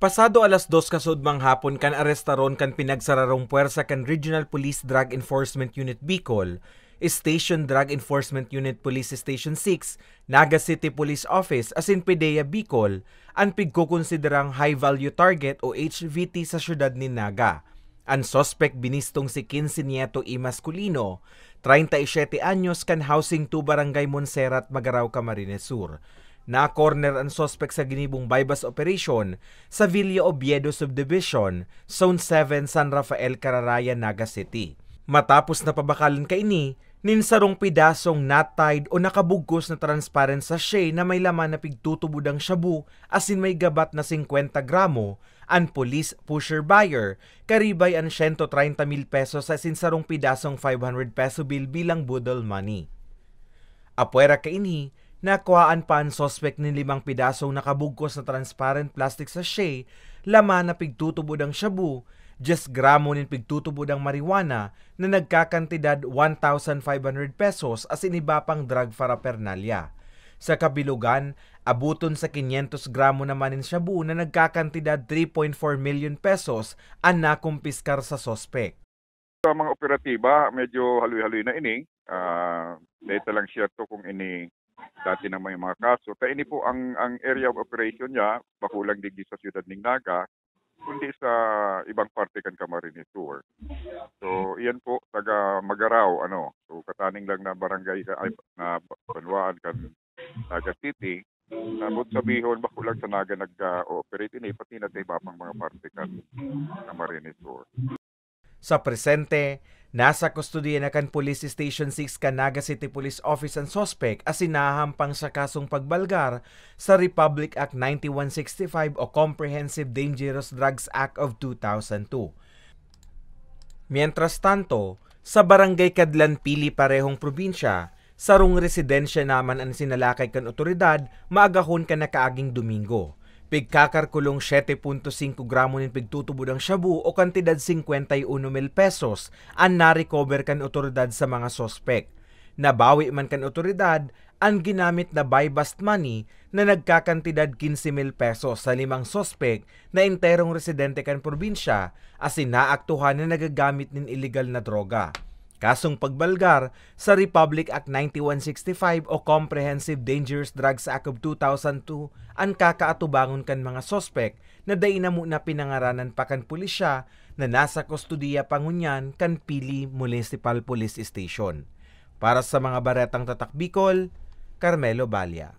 Pasado alas 2 kasudmang hapon kan arestaron kan pinagsararong puwersa kan Regional Police Drug Enforcement Unit Bicol, Station Drug Enforcement Unit Police Station 6, Naga City Police Office asin PDEA Bicol ang pigkukonsiderang high-value target o HVT sa syudad ni Naga. Ang suspect binistong si 15 Nieto y Masculino, 37 anyos kan housing 2 Barangay Monserrat, Magaraw, Camarines Sur. Na-corner ang suspect sa ginibong bypass operation sa Villa Oviedo Subdivision, Zone 7, San Rafael, Cararayan, Naga City. Matapos na pabakalan kaini, ninsarong pidasong not-tied o nakabugkos na transparent sachet na may laman na pigtutubudang shabu asin may gabat na 50 gramo, ang police pusher buyer, karibay ang 130,000 pesos sa sinsarong pidasong 500 peso bill bilang budol money. Apuera kaini, nakuhaan pa ang suspect ni 5 pidasong nakabugkos na transparent plastic sachet, laman na pigtutubod ang shabu, 10 gramo nin pigtutubod ang marijuana na nagkakantidad 1,500 pesos as iniba pang drug paraphernalia. Sa kabilugan, abuton sa 500 gramo naman nin shabu na nagkakantidad 3.4 million pesos ang nakumpiskar sa suspect. Sa mga operatiba, medyo haloy-haloy na ini. Dito lang siya to kung ini dati na may mga kaso. Ini po ang area of operation niya, bakulang digdi sa siyudad ng Naga, kundi sa ibang parte kan Camarines Sur. So, iyan po, taga Magaraw, So, kataning lang na barangay, na banwaan kan Naga City. Nabot sabihon, bakulang sa Naga nag-ooperate ini, pati na tayo pang mga parte kan Camarines Sur. Sa presente, nasa kustudiya na kan Police Station 6 kan Naga City Police Office ang suspect as sinahampang sa kasong pagbalgar sa Republic Act 9165 o Comprehensive Dangerous Drugs Act of 2002. Mientras tanto, sa Barangay Cadlan Pili parehong probinsya, sarong residensya naman ang sinalakay kan otoridad maagahon ka na kaaging Domingo. Pigkakarkulong 7.5 gramo nin pigtutubod ang shabu o kantidad 51,000 pesos ang na-recover kan otoridad sa mga sospek. Nabawi man kan otoridad ang ginamit na buy-bust money na nagkakantidad 15,000 pesos sa 5 sospek na enterong residente kan probinsya as inaaktuhan na nagagamit nin illegal na droga. Kasong pagbalgar sa Republic Act 9165 o Comprehensive Dangerous Drugs Act of 2002 ang kakaatubangon kan mga sospek na dainamo na pinangaranan pa kan pulisya na nasa kustudiya pangunyan kan Pili Municipal Police Station. Para sa mga baretang tatak Bicol, Carmelo Balya.